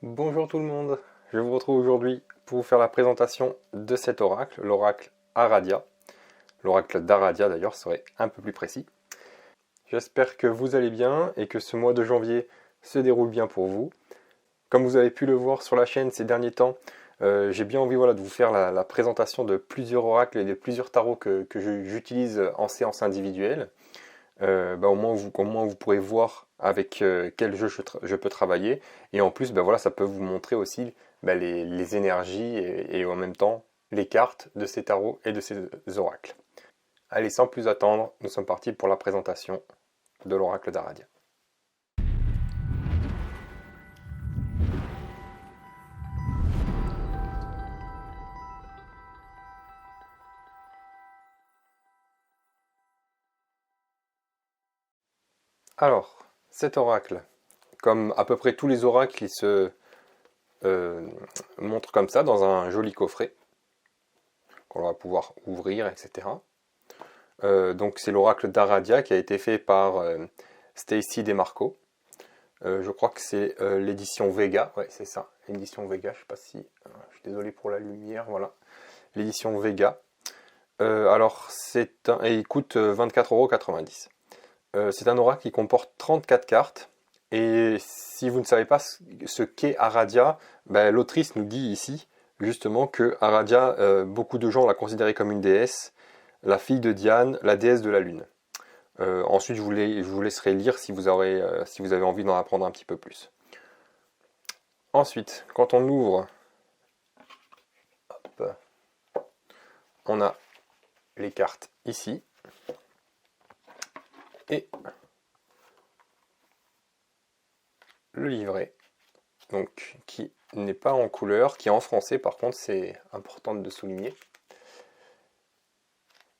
Bonjour tout le monde, je vous retrouve aujourd'hui pour vous faire la présentation de cet oracle, l'oracle Aradia. L'oracle d'Aradia d'ailleurs serait un peu plus précis. J'espère que vous allez bien et que ce mois de janvier se déroule bien pour vous. Comme vous avez pu le voir sur la chaîne ces derniers temps, j'ai bien envie de vous faire la présentation de plusieurs oracles et de plusieurs tarots que j'utilise en séance individuelle. Au moins vous pourrez voir avec quel jeu je peux travailler. Et en plus, ça peut vous montrer aussi les énergies et en même temps les cartes de ces tarots et de ces oracles. Allez, sans plus attendre, nous sommes partis pour la présentation de l'oracle d'Aradia. Alors, cet oracle, comme à peu près tous les oracles, il se montre comme ça dans un joli coffret qu'on va pouvoir ouvrir, etc. Donc c'est l'oracle d'Aradia qui a été fait par Stacy DeMarco. Je crois que c'est l'édition Vega, ouais c'est ça, l'édition Vega, je sais pas si, je suis désolé pour la lumière, voilà, l'édition Vega. Alors et il coûte 24,90 €. C'est un oracle qui comporte 34 cartes, et si vous ne savez pas ce qu'est Aradia, l'autrice nous dit ici justement que Aradia, beaucoup de gens la considéraient comme une déesse, la fille de Diane, la déesse de la lune. Ensuite, je vous laisserai lire si vous avez envie d'en apprendre un petit peu plus. Ensuite, quand on ouvre, hop, on a les cartes ici. Et le livret, donc, qui n'est pas en couleur, qui est en français par contre, c'est important de souligner.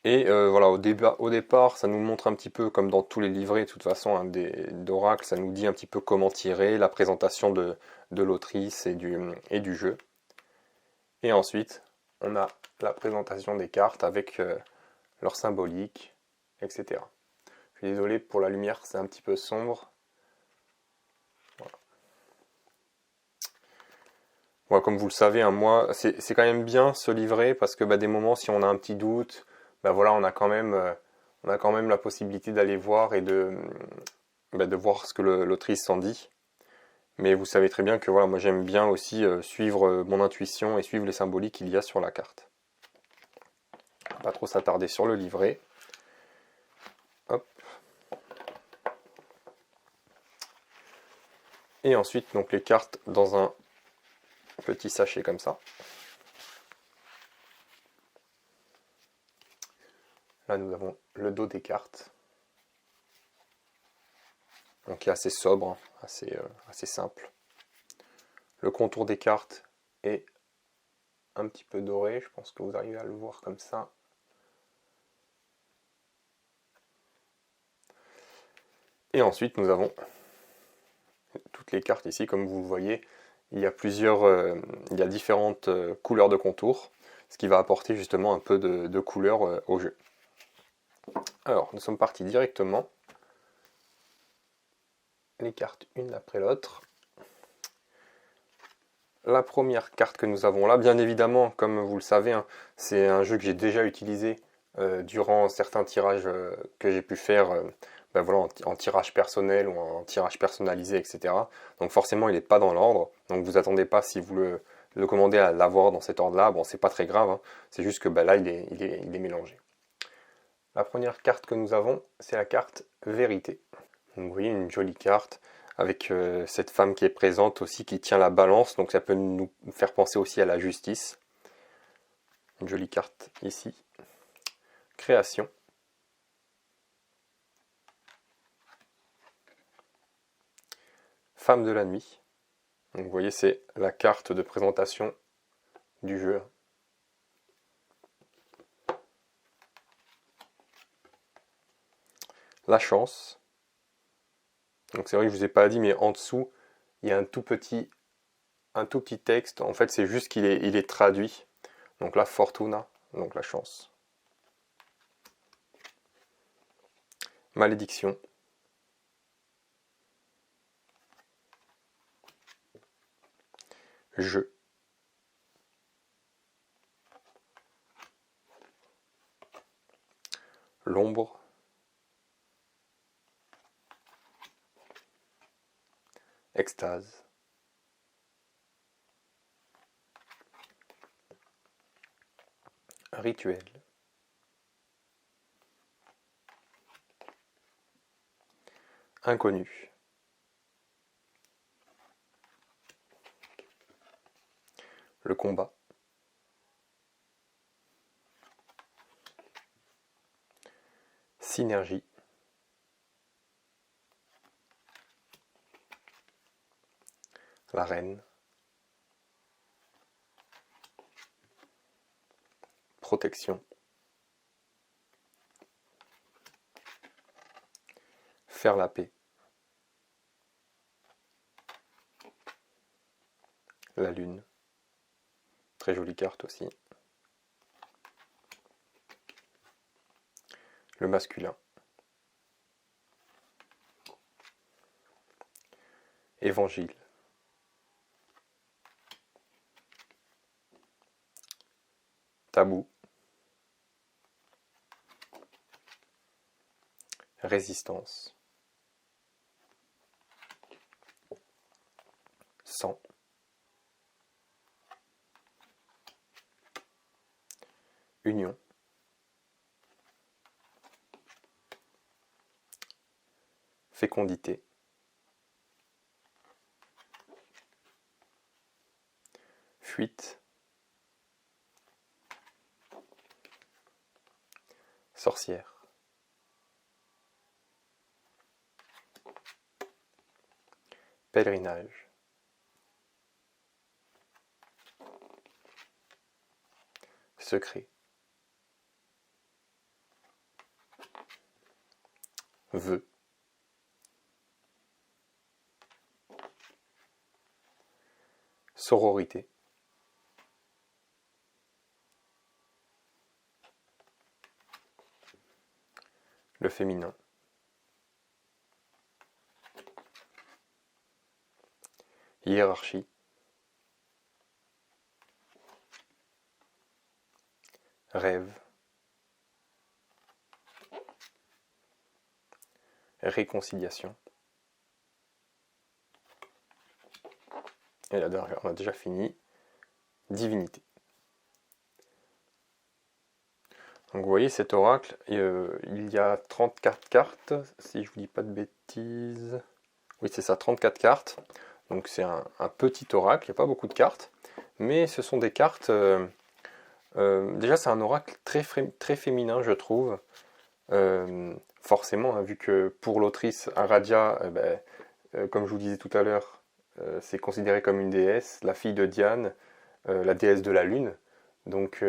Et voilà, au départ, ça nous montre un petit peu, comme dans tous les livrets de toute façon, hein, d'oracle, ça nous dit un petit peu comment tirer, la présentation de l'autrice et du jeu. Et ensuite, on a la présentation des cartes avec leur symbolique, etc. Je suis désolé pour la lumière, c'est un petit peu sombre. Voilà. Voilà, comme vous le savez, hein, moi, c'est quand même bien ce livret parce que des moments, si on a un petit doute, voilà, on a quand même la possibilité d'aller voir et de voir ce que l'autrice s'en dit. Mais vous savez très bien que voilà, moi j'aime bien aussi suivre mon intuition et suivre les symboliques qu'il y a sur la carte. Pas trop s'attarder sur le livret. Hop. Et ensuite, donc les cartes dans un petit sachet comme ça. Là, nous avons le dos des cartes. Donc, qui est assez sobre, hein, assez simple. Le contour des cartes est un petit peu doré. Je pense que vous arrivez à le voir comme ça. Et ensuite, nous avons toutes les cartes ici, comme vous le voyez. Il y a différentes couleurs de contour, ce qui va apporter justement un peu de couleur au jeu. Alors, nous sommes partis directement. Les cartes une après l'autre. La première carte que nous avons là, bien évidemment, comme vous le savez, hein, c'est un jeu que j'ai déjà utilisé durant certains tirages que j'ai pu faire en tirage personnel ou en tirage personnalisé, etc. Donc forcément, il n'est pas dans l'ordre. Donc vous attendez pas, si vous le commandez, à l'avoir dans cet ordre-là. Bon, c'est pas très grave, hein. C'est juste que là, il est mélangé. La première carte que nous avons, c'est la carte Vérité. Donc vous voyez, une jolie carte avec cette femme qui est présente aussi, qui tient la balance, donc ça peut nous faire penser aussi à la justice. Une jolie carte ici. Création. Femme de la nuit. Donc vous voyez, c'est la carte de présentation du jeu. La chance. Donc c'est vrai que je ne vous ai pas dit, mais en dessous, il y a un tout petit texte. En fait, c'est juste qu'il est traduit. Donc la fortuna, donc la chance. Malédiction. Je. L'ombre. Extase. Rituel. Inconnu. Le combat. Synergie. La reine. Protection. Faire la paix. La lune. Très jolie carte aussi. Le masculin. Évangile. Tabou. Résistance. Sang. Union. Fécondité. Fuite. Sorcière. Pèlerinage. Secret. Vœu. Sororité. Le féminin. Hiérarchie. Rêve. Réconciliation. Et là derrière, on a déjà fini. Divinité. Donc vous voyez cet oracle, il y a 34 cartes, si je vous dis pas de bêtises. Oui c'est ça, 34 cartes. Donc c'est un petit oracle, il n'y a pas beaucoup de cartes. Mais ce sont des cartes... déjà c'est un oracle très féminin je trouve. Forcément, hein, vu que pour l'autrice Aradia, comme je vous disais tout à l'heure, c'est considéré comme une déesse, la fille de Diane, la déesse de la lune. Donc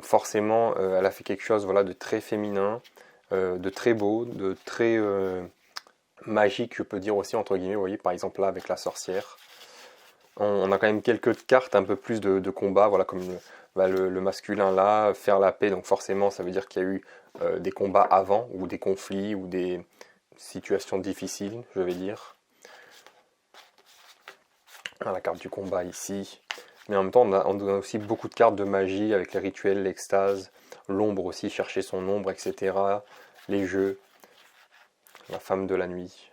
forcément, elle a fait quelque chose voilà, de très féminin, de très beau, de très magique, je peux dire aussi, entre guillemets. Vous voyez, par exemple là, avec la sorcière. On a quand même quelques cartes, un peu plus de combat, voilà, comme le masculin là, faire la paix. Donc forcément, ça veut dire qu'il y a eu des combats avant, ou des conflits, ou des situations difficiles, je vais dire. La carte du combat ici. Mais en même temps, on a aussi beaucoup de cartes de magie avec les rituels, l'extase, l'ombre aussi, chercher son ombre, etc. Les jeux, la femme de la nuit.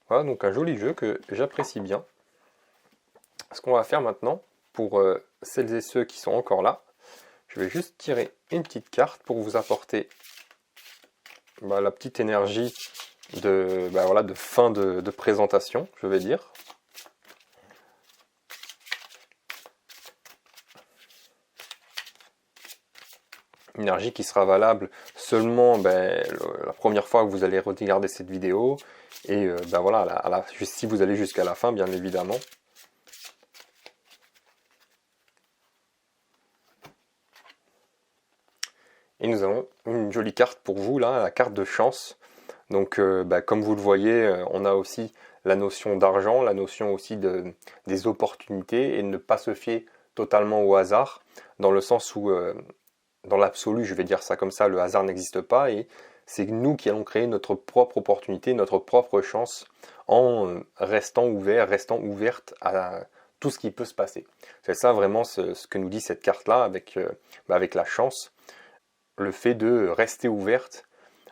Voilà, donc un joli jeu que j'apprécie bien. Ce qu'on va faire maintenant, pour celles et ceux qui sont encore là, je vais juste tirer une petite carte pour vous apporter la petite énergie de fin de présentation, je vais dire. Énergie qui sera valable seulement la première fois que vous allez regarder cette vidéo et voilà, si vous allez jusqu'à la fin bien évidemment. Et nous avons une jolie carte pour vous là, la carte de chance. Donc comme vous le voyez, on a aussi la notion d'argent, la notion aussi des opportunités et de ne pas se fier totalement au hasard, dans le sens où dans l'absolu, je vais dire ça comme ça, le hasard n'existe pas et c'est nous qui allons créer notre propre opportunité, notre propre chance en restant ouvert, restant ouverte à tout ce qui peut se passer. C'est ça vraiment ce que nous dit cette carte-là avec la chance, le fait de rester ouverte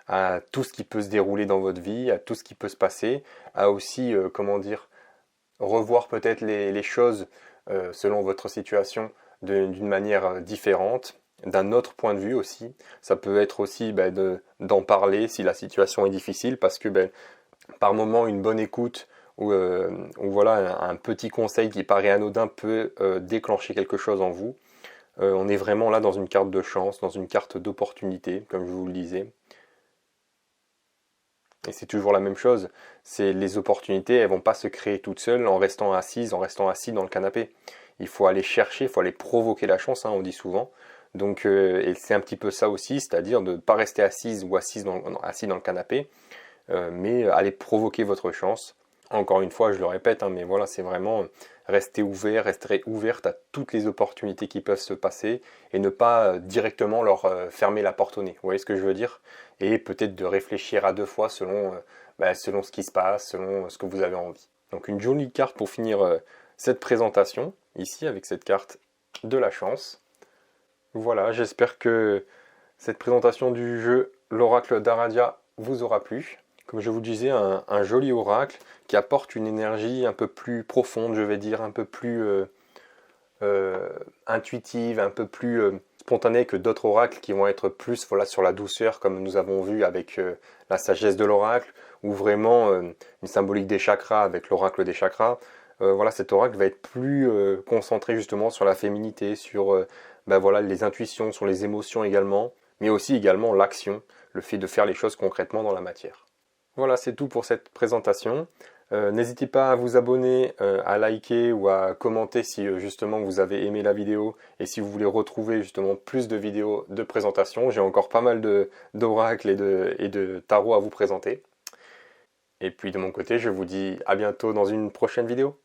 à tout ce qui peut se dérouler dans votre vie, à tout ce qui peut se passer, à aussi, revoir peut-être les choses selon votre situation d'une manière différente, d'un autre point de vue aussi. Ça peut être aussi d'en parler si la situation est difficile, parce que par moment une bonne écoute ou voilà un petit conseil qui paraît anodin peut déclencher quelque chose en vous. On est vraiment là dans une carte de chance, dans une carte d'opportunité, comme je vous le disais. Et c'est toujours la même chose, c'est les opportunités, elles vont pas se créer toutes seules en restant assis dans le canapé. Il faut aller chercher, il faut aller provoquer la chance, on dit souvent. Donc, et c'est un petit peu ça aussi, c'est-à-dire de ne pas rester assis dans le canapé, mais aller provoquer votre chance. Encore une fois, je le répète, mais voilà, c'est vraiment rester ouverte à toutes les opportunités qui peuvent se passer et ne pas directement leur fermer la porte au nez. Vous voyez ce que je veux dire? Et peut-être de réfléchir à deux fois selon ce qui se passe, selon ce que vous avez envie. Donc une jolie carte pour finir cette présentation, ici avec cette carte de la chance. Voilà, j'espère que cette présentation du jeu, l'oracle d'Aradia, vous aura plu. Comme je vous disais, un joli oracle qui apporte une énergie un peu plus profonde, je vais dire, un peu plus intuitive, un peu plus spontanée que d'autres oracles qui vont être plus sur la douceur, comme nous avons vu avec la sagesse de l'oracle, ou vraiment une symbolique des chakras avec l'oracle des chakras. Voilà, cet oracle va être plus concentré justement sur la féminité, sur les intuitions, sur les émotions également, mais aussi également l'action, le fait de faire les choses concrètement dans la matière. Voilà, c'est tout pour cette présentation. N'hésitez pas à vous abonner, à liker ou à commenter si justement vous avez aimé la vidéo et si vous voulez retrouver justement plus de vidéos de présentation. J'ai encore pas mal d'oracles et de tarots à vous présenter. Et puis de mon côté, je vous dis à bientôt dans une prochaine vidéo.